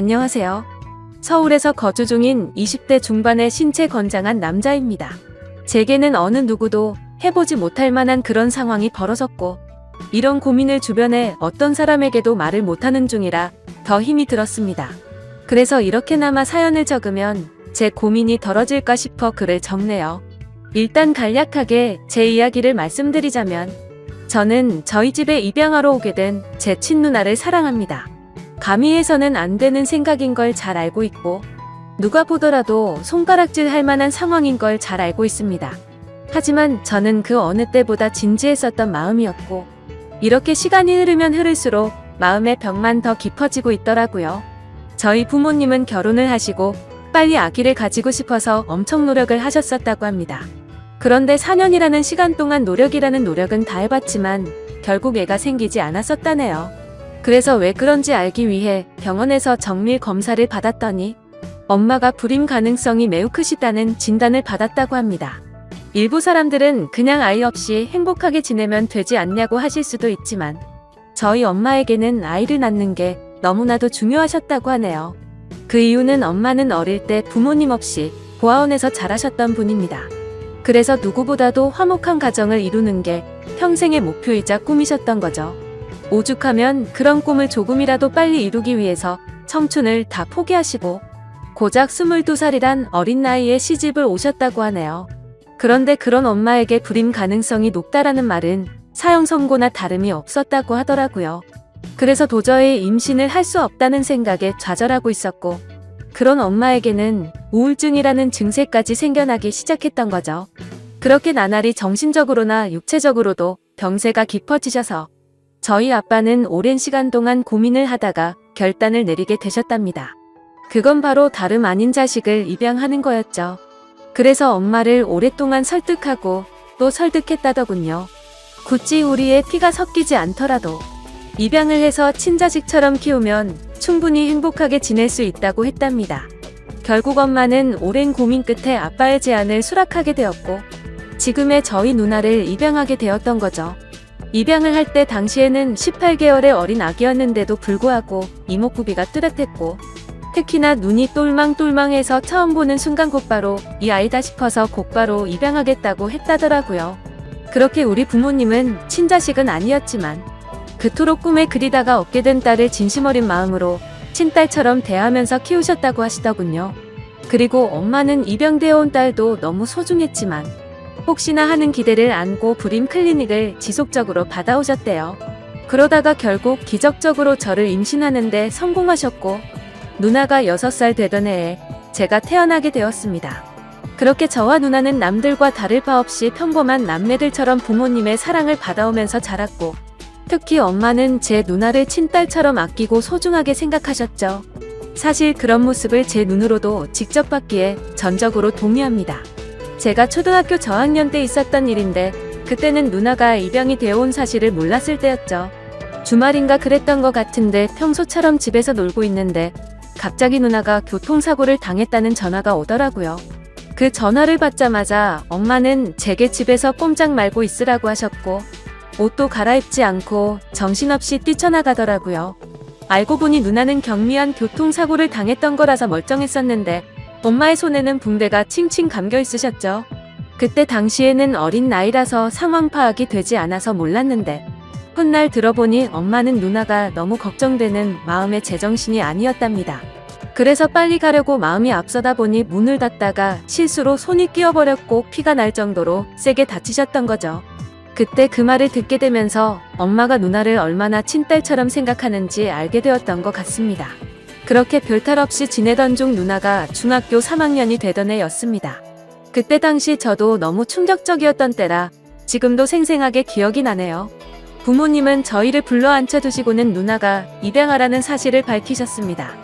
안녕하세요. 서울에서 거주 중인 20대 중반의 신체 건장한 남자입니다. 제게는 어느 누구도 해보지 못할 만한 그런 상황이 벌어졌고, 이런 고민을 주변에 어떤 사람에게도 말을 못하는 중이라 더 힘이 들었습니다. 그래서 이렇게나마 사연을 적으면 제 고민이 덜어질까 싶어 글을 적네요. 일단 간략하게 제 이야기를 말씀드리자면, 저는 저희 집에 입양하러 오게 된 제 친누나를 사랑합니다. 감히 해서는 안 되는 생각인 걸 잘 알고 있고, 누가 보더라도 손가락질 할 만한 상황인 걸 잘 알고 있습니다. 하지만 저는 그 어느 때보다 진지했었던 마음이었고, 이렇게 시간이 흐르면 흐를수록 마음의 벽만 더 깊어지고 있더라고요. 저희 부모님은 결혼을 하시고 빨리 아기를 가지고 싶어서 엄청 노력을 하셨었다고 합니다. 그런데 4년이라는 시간 동안 노력이라는 노력은 다 해봤지만 결국 애가 생기지 않았었다네요. 그래서 왜 그런지 알기 위해 병원에서 정밀 검사를 받았더니 엄마가 불임 가능성이 매우 크시다는 진단을 받았다고 합니다. 일부 사람들은 그냥 아이 없이 행복하게 지내면 되지 않냐고 하실 수도 있지만, 저희 엄마에게는 아이를 낳는 게 너무나도 중요하셨다고 하네요. 그 이유는 엄마는 어릴 때 부모님 없이 고아원에서 자라셨던 분입니다. 그래서 누구보다도 화목한 가정을 이루는 게 평생의 목표이자 꿈이셨던 거죠. 오죽하면 그런 꿈을 조금이라도 빨리 이루기 위해서 청춘을 다 포기하시고 고작 22살이란 어린 나이에 시집을 오셨다고 하네요. 그런데 그런 엄마에게 불임 가능성이 높다라는 말은 사형 선고나 다름이 없었다고 하더라고요. 그래서 도저히 임신을 할 수 없다는 생각에 좌절하고 있었고, 그런 엄마에게는 우울증이라는 증세까지 생겨나기 시작했던 거죠. 그렇게 나날이 정신적으로나 육체적으로도 병세가 깊어지셔서 저희 아빠는 오랜 시간 동안 고민을 하다가 결단을 내리게 되셨답니다. 그건 바로 다름 아닌 자식을 입양하는 거였죠. 그래서 엄마를 오랫동안 설득하고 또 설득했다더군요. 굳이 우리의 피가 섞이지 않더라도 입양을 해서 친자식처럼 키우면 충분히 행복하게 지낼 수 있다고 했답니다. 결국 엄마는 오랜 고민 끝에 아빠의 제안을 수락하게 되었고, 지금의 저희 누나를 입양하게 되었던 거죠. 입양을 할 때 당시에는 18개월의 어린 아기였는데도 불구하고 이목구비가 뚜렷했고, 특히나 눈이 똘망똘망해서 처음 보는 순간 곧바로 이 아이다 싶어서 곧바로 입양하겠다고 했다더라고요. 그렇게 우리 부모님은 친자식은 아니었지만 그토록 꿈에 그리다가 얻게 된 딸을 진심 어린 마음으로 친딸처럼 대하면서 키우셨다고 하시더군요. 그리고 엄마는 입양되어 온 딸도 너무 소중했지만 혹시나 하는 기대를 안고 불임 클리닉을 지속적으로 받아오셨대요. 그러다가 결국 기적적으로 저를 임신하는데 성공하셨고, 누나가 6살 되던 해에 제가 태어나게 되었습니다. 그렇게 저와 누나는 남들과 다를 바 없이 평범한 남매들처럼 부모님의 사랑을 받아오면서 자랐고, 특히 엄마는 제 누나를 친딸처럼 아끼고 소중하게 생각하셨죠. 사실 그런 모습을 제 눈으로도 직접 봤기에 전적으로 동의합니다. 제가 초등학교 저학년 때 있었던 일인데, 그때는 누나가 입양이 되어 온 사실을 몰랐을 때였죠. 주말인가 그랬던 것 같은데 평소처럼 집에서 놀고 있는데 갑자기 누나가 교통사고를 당했다는 전화가 오더라고요. 그 전화를 받자마자 엄마는 제게 집에서 꼼짝 말고 있으라고 하셨고, 옷도 갈아입지 않고 정신없이 뛰쳐나가더라고요. 알고 보니 누나는 경미한 교통사고를 당했던 거라서 멀쩡했었는데 엄마의 손에는 붕대가 칭칭 감겨 있으셨죠. 그때 당시에는 어린 나이라서 상황 파악이 되지 않아서 몰랐는데 훗날 들어보니 엄마는 누나가 너무 걱정되는 마음의 제정신이 아니었답니다. 그래서 빨리 가려고 마음이 앞서다 보니 문을 닫다가 실수로 손이 끼어버렸고 피가 날 정도로 세게 다치셨던 거죠. 그때 그 말을 듣게 되면서 엄마가 누나를 얼마나 친딸처럼 생각하는지 알게 되었던 것 같습니다. 그렇게 별탈 없이 지내던 중 누나가 중학교 3학년이 되던 해였습니다. 그때 당시 저도 너무 충격적이었던 때라 지금도 생생하게 기억이 나네요. 부모님은 저희를 불러 앉혀두시고는 누나가 입양하라는 사실을 밝히셨습니다.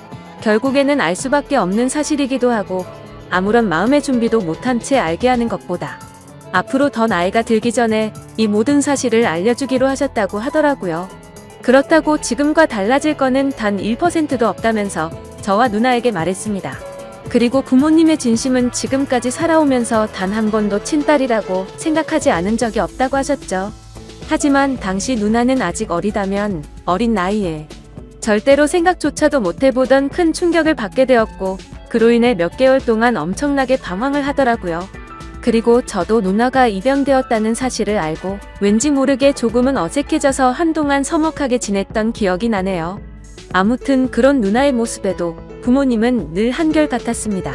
결국에는 알 수밖에 없는 사실이기도 하고 아무런 마음의 준비도 못한 채 알게 하는 것보다 앞으로 더 나이가 들기 전에 이 모든 사실을 알려주기로 하셨다고 하더라고요. 그렇다고 지금과 달라질 거는 단 1%도 없다면서 저와 누나에게 말했습니다. 그리고 부모님의 진심은 지금까지 살아오면서 단 한 번도 친딸이라고 생각하지 않은 적이 없다고 하셨죠. 하지만 당시 누나는 아직 어리다면 어린 나이에 절대로 생각조차도 못해보던 큰 충격을 받게 되었고 그로 인해 몇 개월 동안 엄청나게 방황을 하더라고요. 그리고 저도 누나가 입양되었다는 사실을 알고 왠지 모르게 조금은 어색해져서 한동안 서먹하게 지냈던 기억이 나네요. 아무튼 그런 누나의 모습에도 부모님은 늘 한결같았습니다.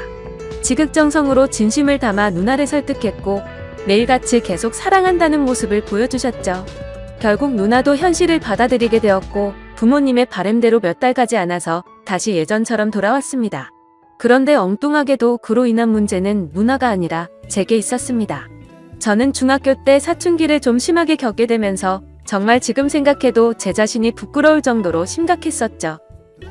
지극정성으로 진심을 담아 누나를 설득했고 매일같이 계속 사랑한다는 모습을 보여주셨죠. 결국 누나도 현실을 받아들이게 되었고 부모님의 바램대로 몇 달 가지 않아서 다시 예전처럼 돌아왔습니다. 그런데 엉뚱하게도 그로 인한 문제는 누나가 아니라 제게 있었습니다. 저는 중학교 때 사춘기를 좀 심하게 겪게 되면서 정말 지금 생각해도 제 자신이 부끄러울 정도로 심각했었죠.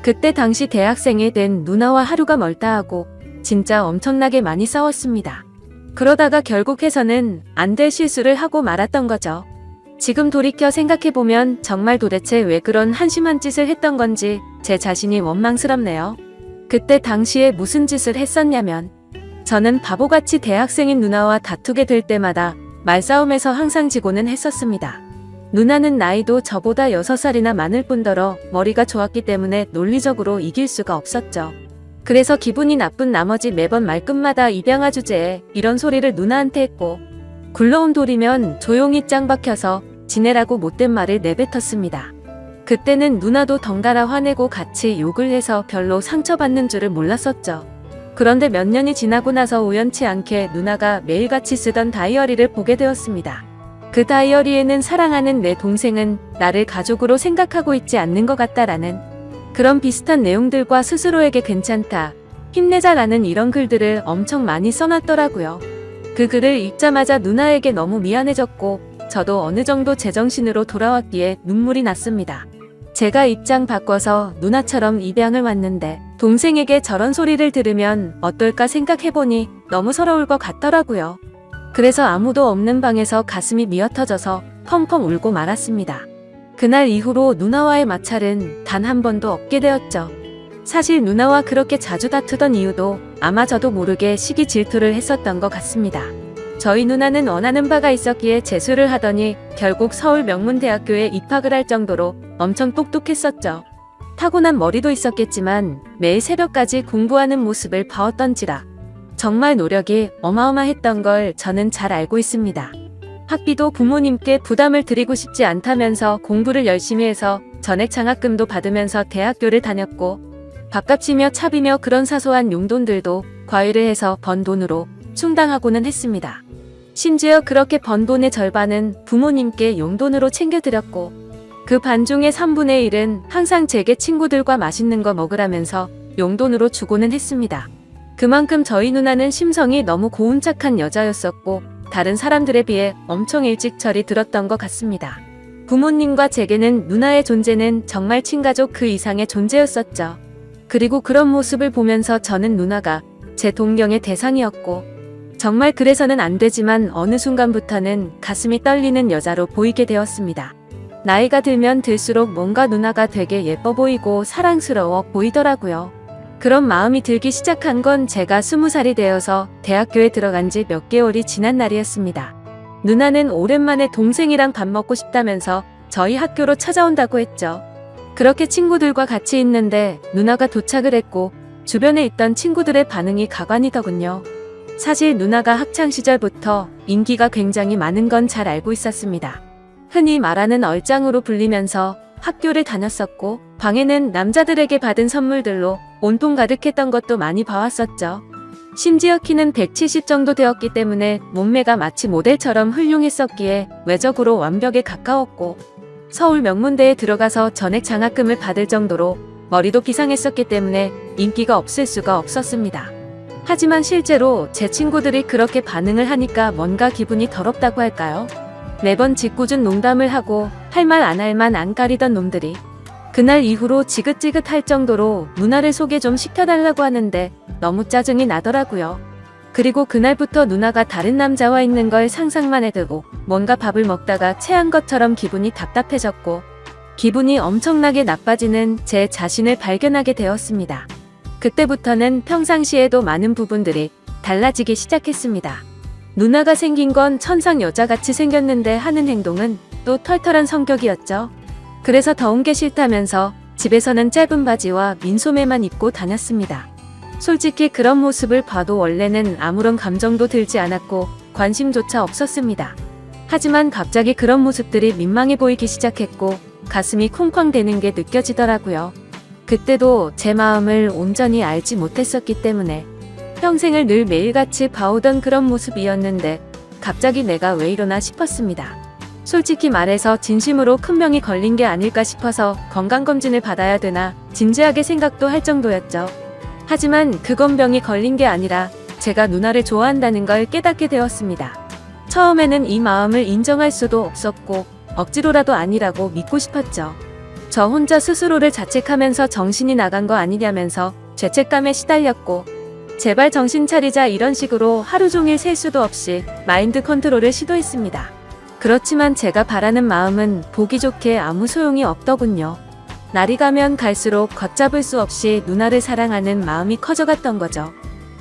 그때 당시 대학생이 된 누나와 하루가 멀다 하고 진짜 엄청나게 많이 싸웠습니다. 그러다가 결국 해서는 안 될 실수를 하고 말았던 거죠. 지금 돌이켜 생각해보면 정말 도대체 왜 그런 한심한 짓을 했던 건지 제 자신이 원망스럽네요. 그때 당시에 무슨 짓을 했었냐면 저는 바보같이 대학생인 누나와 다투게 될 때마다 말싸움에서 항상 지고는 했었습니다. 누나는 나이도 저보다 6살이나 많을 뿐더러 머리가 좋았기 때문에 논리적으로 이길 수가 없었죠. 그래서 기분이 나쁜 나머지 매번 말끝마다 입양아 주제에 이런 소리를 누나한테 했고 굴러온 돌이면 조용히 짱 박혀서 지내라고 못된 말을 내뱉었습니다. 그때는 누나도 덩달아 화내고 같이 욕을 해서 별로 상처받는 줄을 몰랐었죠. 그런데 몇 년이 지나고 나서 우연치 않게 누나가 매일같이 쓰던 다이어리를 보게 되었습니다. 그 다이어리에는 사랑하는 내 동생은 나를 가족으로 생각하고 있지 않는 것 같다라는 그런 비슷한 내용들과 스스로에게 괜찮다, 힘내자라는 이런 글들을 엄청 많이 써놨더라고요. 그 글을 읽자마자 누나에게 너무 미안해졌고 저도 어느 정도 제정신으로 돌아왔기에 눈물이 났습니다. 제가 입장 바꿔서 누나처럼 입양을 왔는데 동생에게 저런 소리를 들으면 어떨까 생각해보니 너무 서러울 것 같더라고요. 그래서 아무도 없는 방에서 가슴이 미어터져서 펑펑 울고 말았습니다. 그날 이후로 누나와의 마찰은 단 한 번도 없게 되었죠. 사실 누나와 그렇게 자주 다투던 이유도 아마 저도 모르게 시기 질투를 했었던 것 같습니다. 저희 누나는 원하는 바가 있었기에 재수를 하더니 결국 서울 명문대학교에 입학을 할 정도로 엄청 똑똑했었죠. 타고난 머리도 있었겠지만 매일 새벽까지 공부하는 모습을 봐왔던지라 정말 노력이 어마어마했던 걸 저는 잘 알고 있습니다. 학비도 부모님께 부담을 드리고 싶지 않다면서 공부를 열심히 해서 전액 장학금도 받으면서 대학교를 다녔고 밥값이며 차비며 그런 사소한 용돈들도 과외를 해서 번 돈으로 충당하고는 했습니다. 심지어 그렇게 번 돈의 절반은 부모님께 용돈으로 챙겨드렸고 그 반중의 3분의 1은 항상 제게 친구들과 맛있는 거 먹으라면서 용돈으로 주고는 했습니다. 그만큼 저희 누나는 심성이 너무 고운착한 여자였었고 다른 사람들에 비해 엄청 일찍 철이 들었던 것 같습니다. 부모님과 제게는 누나의 존재는 정말 친가족 그 이상의 존재였었죠. 그리고 그런 모습을 보면서 저는 누나가 제 동경의 대상이었고 정말 그래서는 안 되지만 어느 순간부터는 가슴이 떨리는 여자로 보이게 되었습니다. 나이가 들면 들수록 뭔가 누나가 되게 예뻐 보이고 사랑스러워 보이더라고요. 그런 마음이 들기 시작한 건 제가 20살이 되어서 대학교에 들어간 지 몇 개월이 지난 날이었습니다. 누나는 오랜만에 동생이랑 밥 먹고 싶다면서 저희 학교로 찾아온다고 했죠. 그렇게 친구들과 같이 있는데 누나가 도착을 했고 주변에 있던 친구들의 반응이 가관이더군요. 사실 누나가 학창시절부터 인기가 굉장히 많은 건 잘 알고 있었습니다. 흔히 말하는 얼짱으로 불리면서 학교를 다녔었고 방에는 남자들에게 받은 선물들로 온통 가득했던 것도 많이 봐왔었죠. 심지어 키는 170 정도 되었기 때문에 몸매가 마치 모델처럼 훌륭했었기에 외적으로 완벽에 가까웠고 서울 명문대에 들어가서 전액 장학금을 받을 정도로 머리도 비상했었기 때문에 인기가 없을 수가 없었습니다. 하지만 실제로 제 친구들이 그렇게 반응을 하니까 뭔가 기분이 더럽다고 할까요? 매번 짓궂은 농담을 하고 할 말 안 할 만 안 가리던 놈들이 그날 이후로 지긋지긋할 정도로 누나를 소개 좀 시켜달라고 하는데 너무 짜증이 나더라고요. 그리고 그날부터 누나가 다른 남자와 있는 걸 상상만 해도 뭔가 밥을 먹다가 체한 것처럼 기분이 답답해졌고 기분이 엄청나게 나빠지는 제 자신을 발견하게 되었습니다. 그때부터는 평상시에도 많은 부분들이 달라지기 시작했습니다. 누나가 생긴 건 천상 여자같이 생겼는데 하는 행동은 또 털털한 성격이었죠. 그래서 더운 게 싫다면서 집에서는 짧은 바지와 민소매만 입고 다녔습니다. 솔직히 그런 모습을 봐도 원래는 아무런 감정도 들지 않았고 관심조차 없었습니다. 하지만 갑자기 그런 모습들이 민망해 보이기 시작했고 가슴이 쿵쾅대는 게 느껴지더라고요. 그때도 제 마음을 온전히 알지 못했었기 때문에 평생을 늘 매일같이 봐오던 그런 모습이었는데 갑자기 내가 왜 이러나 싶었습니다. 솔직히 말해서 진심으로 큰 병이 걸린 게 아닐까 싶어서 건강검진을 받아야 되나 진지하게 생각도 할 정도였죠. 하지만 그건 병이 걸린 게 아니라 제가 누나를 좋아한다는 걸 깨닫게 되었습니다. 처음에는 이 마음을 인정할 수도 없었고 억지로라도 아니라고 믿고 싶었죠. 저 혼자 스스로를 자책하면서 정신이 나간 거 아니냐면서 죄책감에 시달렸고 제발 정신 차리자 이런 식으로 하루 종일 셀 수도 없이 마인드 컨트롤을 시도했습니다. 그렇지만 제가 바라는 마음은 보기 좋게 아무 소용이 없더군요. 날이 가면 갈수록 걷잡을 수 없이 누나를 사랑하는 마음이 커져갔던 거죠.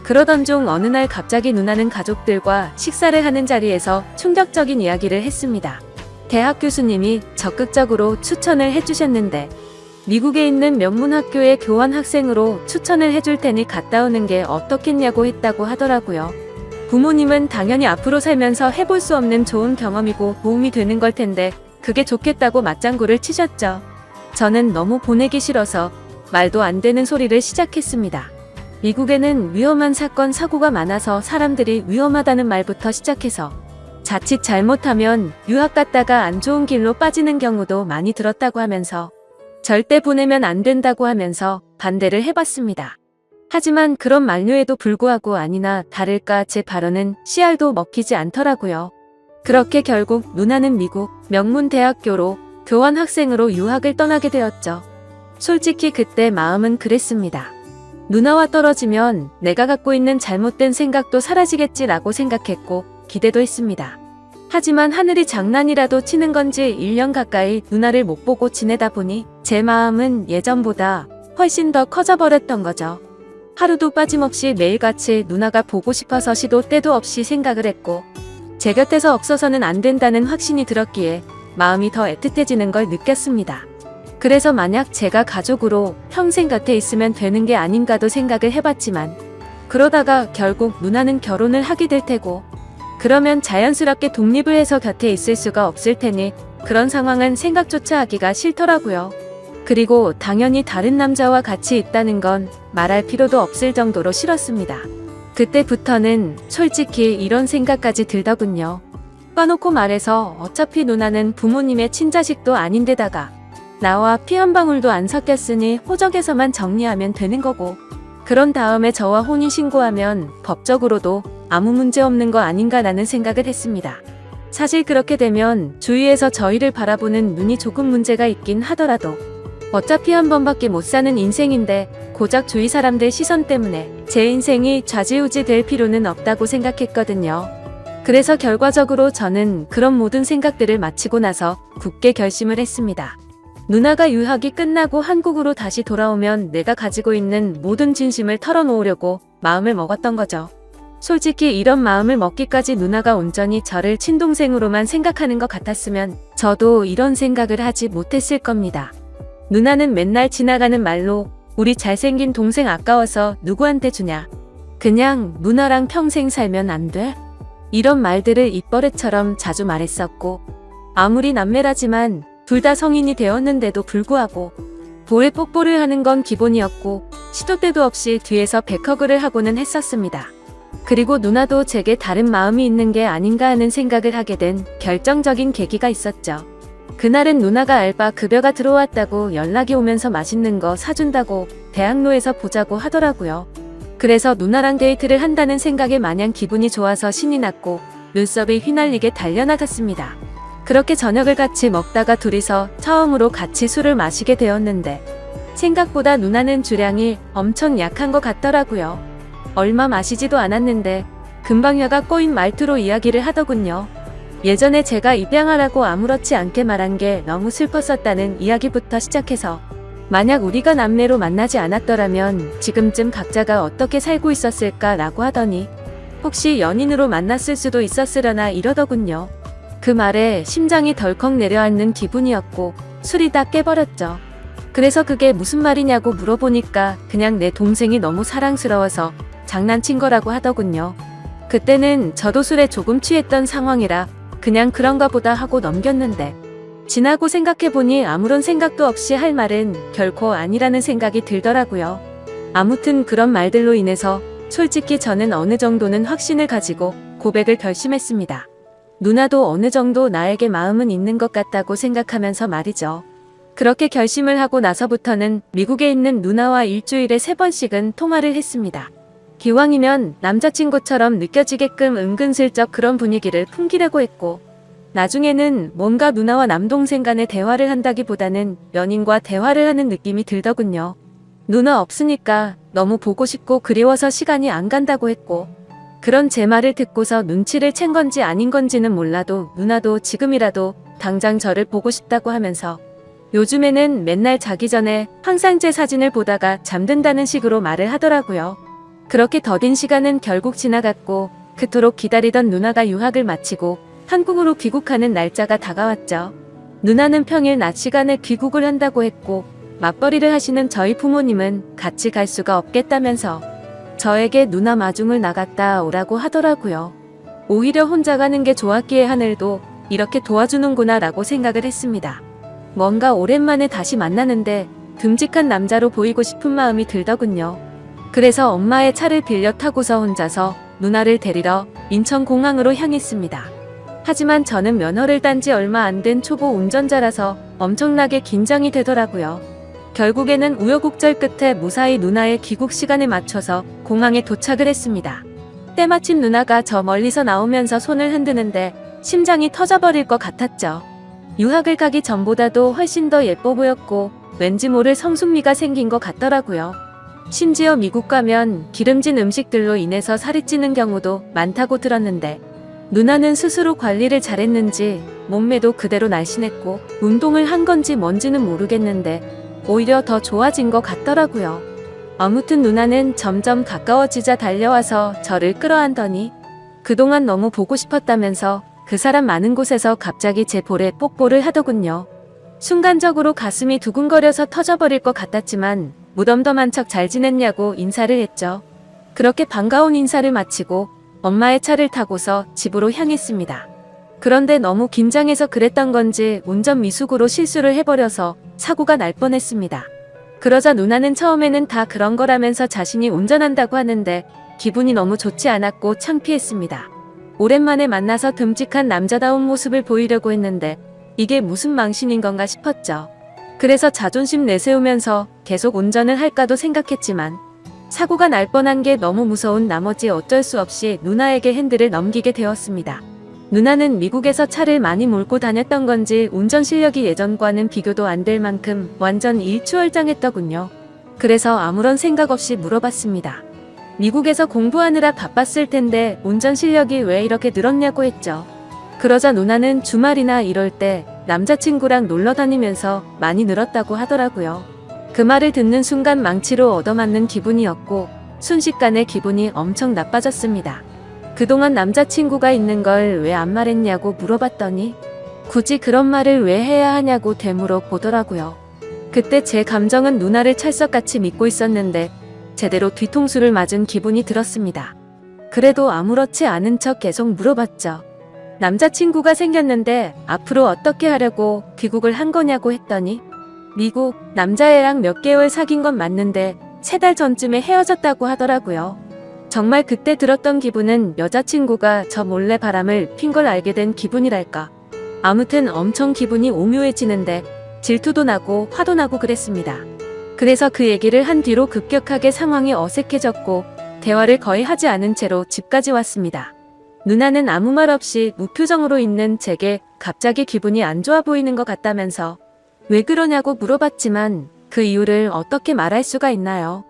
그러던 중 어느 날 갑자기 누나는 가족들과 식사를 하는 자리에서 충격적인 이야기를 했습니다. 대학 교수님이 적극적으로 추천을 해주셨는데 미국에 있는 명문학교의 교환 학생으로 추천을 해줄 테니 갔다 오는 게 어떻겠냐고 했다고 하더라고요. 부모님은 당연히 앞으로 살면서 해볼 수 없는 좋은 경험이고 도움이 되는 걸 텐데 그게 좋겠다고 맞장구를 치셨죠. 저는 너무 보내기 싫어서 말도 안 되는 소리를 시작했습니다. 미국에는 위험한 사건 사고가 많아서 사람들이 위험하다는 말부터 시작해서 자칫 잘못하면 유학 갔다가 안 좋은 길로 빠지는 경우도 많이 들었다고 하면서 절대 보내면 안 된다고 하면서 반대를 해봤습니다. 하지만 그런 만류에도 불구하고 아니나 다를까 제 발언은 씨알도 먹히지 않더라고요. 그렇게 결국 누나는 미국 명문대학교로 교환 학생으로 유학을 떠나게 되었죠. 솔직히 그때 마음은 그랬습니다. 누나와 떨어지면 내가 갖고 있는 잘못된 생각도 사라지겠지라고 생각했고 기대도 했습니다. 하지만 하늘이 장난이라도 치는 건지 1년 가까이 누나를 못 보고 지내다 보니 제 마음은 예전보다 훨씬 더 커져버렸던 거죠. 하루도 빠짐없이 매일같이 누나가 보고 싶어서 시도 때도 없이 생각을 했고 제 곁에서 없어서는 안 된다는 확신이 들었기에 마음이 더 애틋해지는 걸 느꼈습니다. 그래서 만약 제가 가족으로 평생 곁에 있으면 되는 게 아닌가도 생각을 해봤지만 그러다가 결국 누나는 결혼을 하게 될 테고 그러면 자연스럽게 독립을 해서 곁에 있을 수가 없을 테니 그런 상황은 생각조차 하기가 싫더라고요. 그리고 당연히 다른 남자와 같이 있다는 건 말할 필요도 없을 정도로 싫었습니다. 그때부터는 솔직히 이런 생각까지 들더군요. 까놓고 말해서 어차피 누나는 부모님의 친자식도 아닌데다가 나와 피 한 방울도 안 섞였으니 호적에서만 정리하면 되는 거고 그런 다음에 저와 혼인신고하면 법적으로도 아무 문제 없는 거 아닌가라는 생각을 했습니다. 사실 그렇게 되면 주위에서 저희를 바라보는 눈이 조금 문제가 있긴 하더라도 어차피 한 번밖에 못 사는 인생인데 고작 주위 사람들 시선 때문에 제 인생이 좌지우지 될 필요는 없다고 생각했거든요. 그래서 결과적으로 저는 그런 모든 생각들을 마치고 나서 굳게 결심을 했습니다. 누나가 유학이 끝나고 한국으로 다시 돌아오면 내가 가지고 있는 모든 진심을 털어놓으려고 마음을 먹었던 거죠. 솔직히 이런 마음을 먹기까지 누나가 온전히 저를 친동생으로만 생각하는 것 같았으면 저도 이런 생각을 하지 못했을 겁니다. 누나는 맨날 지나가는 말로 우리 잘생긴 동생 아까워서 누구한테 주냐? 그냥 누나랑 평생 살면 안 돼? 이런 말들을 입버릇처럼 자주 말했었고 아무리 남매라지만 둘 다 성인이 되었는데도 불구하고 볼에 뽀뽀를 하는 건 기본이었고 시도 때도 없이 뒤에서 백허그를 하고는 했었습니다. 그리고 누나도 제게 다른 마음이 있는 게 아닌가 하는 생각을 하게 된 결정적인 계기가 있었죠. 그날은 누나가 알바 급여가 들어왔다고 연락이 오면서 맛있는 거 사준다고 대학로에서 보자고 하더라고요. 그래서 누나랑 데이트를 한다는 생각에 마냥 기분이 좋아서 신이 났고 눈썹이 휘날리게 달려나갔습니다. 그렇게 저녁을 같이 먹다가 둘이서 처음으로 같이 술을 마시게 되었는데 생각보다 누나는 주량이 엄청 약한 것 같더라고요. 얼마 마시지도 않았는데 금방 혀가 꼬인 말투로 이야기를 하더군요. 예전에 제가 입양하라고 아무렇지 않게 말한 게 너무 슬펐었다는 이야기부터 시작해서 만약 우리가 남매로 만나지 않았더라면 지금쯤 각자가 어떻게 살고 있었을까라고 하더니 혹시 연인으로 만났을 수도 있었으려나 이러더군요. 그 말에 심장이 덜컥 내려앉는 기분이었고 술이 다 깨버렸죠. 그래서 그게 무슨 말이냐고 물어보니까 그냥 내 동생이 너무 사랑스러워서 장난친 거라고 하더군요. 그때는 저도 술에 조금 취했던 상황이라 그냥 그런가 보다 하고 넘겼는데 지나고 생각해보니 아무런 생각도 없이 할 말은 결코 아니라는 생각이 들더라고요. 아무튼 그런 말들로 인해서 솔직히 저는 어느 정도는 확신을 가지고 고백을 결심했습니다. 누나도 어느 정도 나에게 마음은 있는 것 같다고 생각하면서 말이죠. 그렇게 결심을 하고 나서부터는 미국에 있는 누나와 일주일에 3번씩은 통화를 했습니다. 기왕이면 남자친구처럼 느껴지게끔 은근슬쩍 그런 분위기를 풍기려고 했고 나중에는 뭔가 누나와 남동생 간의 대화를 한다기보다는 연인과 대화를 하는 느낌이 들더군요. 누나 없으니까 너무 보고 싶고 그리워서 시간이 안 간다고 했고 그런 제 말을 듣고서 눈치를 챈 건지 아닌 건지는 몰라도 누나도 지금이라도 당장 저를 보고 싶다고 하면서 요즘에는 맨날 자기 전에 항상 제 사진을 보다가 잠든다는 식으로 말을 하더라고요. 그렇게 더딘 시간은 결국 지나갔고 그토록 기다리던 누나가 유학을 마치고 한국으로 귀국하는 날짜가 다가왔죠. 누나는 평일 낮 시간에 귀국을 한다고 했고 맞벌이를 하시는 저희 부모님은 같이 갈 수가 없겠다면서 저에게 누나 마중을 나갔다 오라고 하더라고요. 오히려 혼자 가는 게 좋았기에 하늘도 이렇게 도와주는구나 라고 생각을 했습니다. 뭔가 오랜만에 다시 만나는데 듬직한 남자로 보이고 싶은 마음이 들더군요. 그래서 엄마의 차를 빌려 타고서 혼자서 누나를 데리러 인천공항으로 향했습니다. 하지만 저는 면허를 딴 지 얼마 안 된 초보 운전자라서 엄청나게 긴장이 되더라고요. 결국에는 우여곡절 끝에 무사히 누나의 귀국 시간에 맞춰서 공항에 도착을 했습니다. 때마침 누나가 저 멀리서 나오면서 손을 흔드는데 심장이 터져버릴 것 같았죠. 유학을 가기 전보다도 훨씬 더 예뻐 보였고 왠지 모를 성숙미가 생긴 것 같더라고요. 심지어 미국 가면 기름진 음식들로 인해서 살이 찌는 경우도 많다고 들었는데 누나는 스스로 관리를 잘했는지 몸매도 그대로 날씬했고 운동을 한 건지 뭔지는 모르겠는데 오히려 더 좋아진 것 같더라고요. 아무튼 누나는 점점 가까워지자 달려와서 저를 끌어안더니 그동안 너무 보고 싶었다면서 그 사람 많은 곳에서 갑자기 제 볼에 뽀뽀를 하더군요. 순간적으로 가슴이 두근거려서 터져버릴 것 같았지만 무덤덤한 척 잘 지냈냐고 인사를 했죠. 그렇게 반가운 인사를 마치고 엄마의 차를 타고서 집으로 향했습니다. 그런데 너무 긴장해서 그랬던 건지 운전 미숙으로 실수를 해버려서 사고가 날 뻔했습니다. 그러자 누나는 처음에는 다 그런 거라면서 자신이 운전한다고 하는데 기분이 너무 좋지 않았고 창피했습니다. 오랜만에 만나서 듬직한 남자다운 모습을 보이려고 했는데 이게 무슨 망신인 건가 싶었죠. 그래서 자존심 내세우면서 계속 운전을 할까도 생각했지만 사고가 날 뻔한 게 너무 무서운 나머지 어쩔 수 없이 누나에게 핸들을 넘기게 되었습니다. 누나는 미국에서 차를 많이 몰고 다녔던 건지 운전 실력이 예전과는 비교도 안 될 만큼 완전 일취월장했더군요. 그래서 아무런 생각 없이 물어봤습니다. 미국에서 공부하느라 바빴을 텐데 운전 실력이 왜 이렇게 늘었냐고 했죠. 그러자 누나는 주말이나 이럴 때 남자친구랑 놀러 다니면서 많이 늘었다고 하더라고요. 그 말을 듣는 순간 망치로 얻어맞는 기분이었고 순식간에 기분이 엄청 나빠졌습니다. 그동안 남자친구가 있는 걸 왜 안 말했냐고 물어봤더니 굳이 그런 말을 왜 해야 하냐고 되물어 보더라고요. 그때 제 감정은 누나를 찰석같이 믿고 있었는데 제대로 뒤통수를 맞은 기분이 들었습니다. 그래도 아무렇지 않은 척 계속 물어봤죠. 남자친구가 생겼는데 앞으로 어떻게 하려고 귀국을 한 거냐고 했더니 미국 남자애랑 몇 개월 사귄 건 맞는데 3달 전쯤에 헤어졌다고 하더라고요. 정말 그때 들었던 기분은 여자친구가 저 몰래 바람을 핀 걸 알게 된 기분이랄까. 아무튼 엄청 기분이 오묘해지는데 질투도 나고 화도 나고 그랬습니다. 그래서 그 얘기를 한 뒤로 급격하게 상황이 어색해졌고 대화를 거의 하지 않은 채로 집까지 왔습니다. 누나는 아무 말 없이 무표정으로 있는 제게 갑자기 기분이 안 좋아 보이는 것 같다면서 왜 그러냐고 물어봤지만 그 이유를 어떻게 말할 수가 있나요?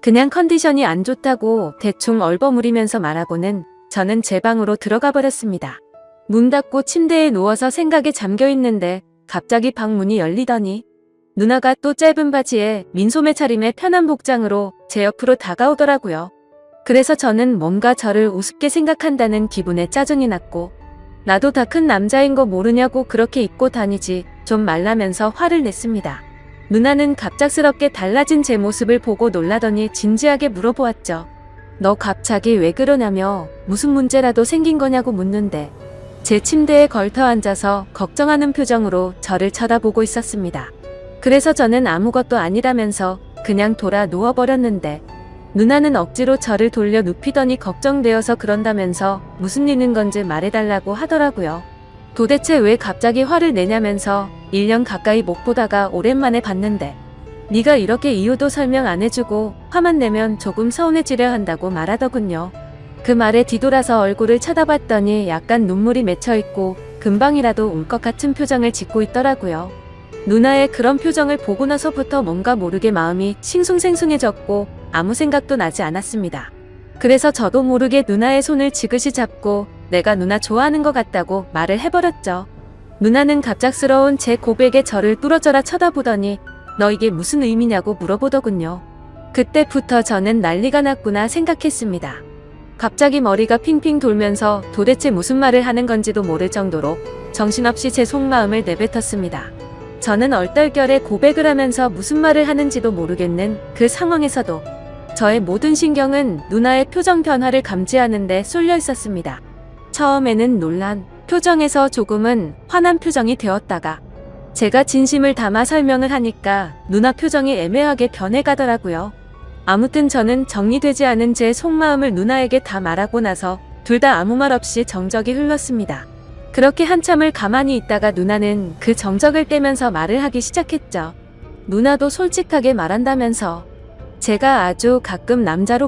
그냥 컨디션이 안 좋다고 대충 얼버무리면서 말하고는 저는 제 방으로 들어가 버렸습니다. 문 닫고 침대에 누워서 생각에 잠겨 있는데 갑자기 방 문이 열리더니 누나가 또 짧은 바지에 민소매 차림의 편한 복장으로 제 옆으로 다가오더라고요. 그래서 저는 뭔가 저를 우습게 생각한다는 기분에 짜증이 났고 나도 다 큰 남자인 거 모르냐고 그렇게 입고 다니지 좀 말라면서 화를 냈습니다. 누나는 갑작스럽게 달라진 제 모습을 보고 놀라더니 진지하게 물어보았죠. 너 갑자기 왜 그러냐며 무슨 문제라도 생긴 거냐고 묻는데 제 침대에 걸터 앉아서 걱정하는 표정으로 저를 쳐다보고 있었습니다. 그래서 저는 아무것도 아니라면서 그냥 돌아 누워버렸는데 누나는 억지로 저를 돌려 눕히더니 걱정되어서 그런다면서 무슨 일인 건지 말해달라고 하더라고요. 도대체 왜 갑자기 화를 내냐면서 1년 가까이 못 보다가 오랜만에 봤는데 네가 이렇게 이유도 설명 안 해주고 화만 내면 조금 서운해지려 한다고 말하더군요. 그 말에 뒤돌아서 얼굴을 쳐다봤더니 약간 눈물이 맺혀있고 금방이라도 울 것 같은 표정을 짓고 있더라고요. 누나의 그런 표정을 보고 나서부터 뭔가 모르게 마음이 싱숭생숭해졌고 아무 생각도 나지 않았습니다. 그래서 저도 모르게 누나의 손을 지그시 잡고 내가 누나 좋아하는 것 같다고 말을 해버렸죠. 누나는 갑작스러운 제 고백에 저를 뚫어져라 쳐다보더니 너 이게 무슨 의미냐고 물어보더군요. 그때부터 저는 난리가 났구나 생각했습니다. 갑자기 머리가 핑핑 돌면서 도대체 무슨 말을 하는 건지도 모를 정도로 정신없이 제 속마음을 내뱉었습니다. 저는 얼떨결에 고백을 하면서 무슨 말을 하는지도 모르겠는 그 상황에서도 저의 모든 신경은 누나의 표정 변화를 감지하는데 쏠려 있었습니다. 처음에는 놀란 표정에서 조금은 화난 표정이 되었다가 제가 진심을 담아 설명을 하니까 누나 표정이 애매하게 변해가더라고요. 아무튼 저는 정리되지 않은 제 속마음을 누나에게 다 말하고 나서 둘 다 아무 말 없이 정적이 흘렀습니다. 그렇게 한참을 가만히 있다가 누나는 그 정적을 떼면서 말을 하기 시작했죠. 누나도 솔직하게 말한다면서 제가 아주 가끔 남자로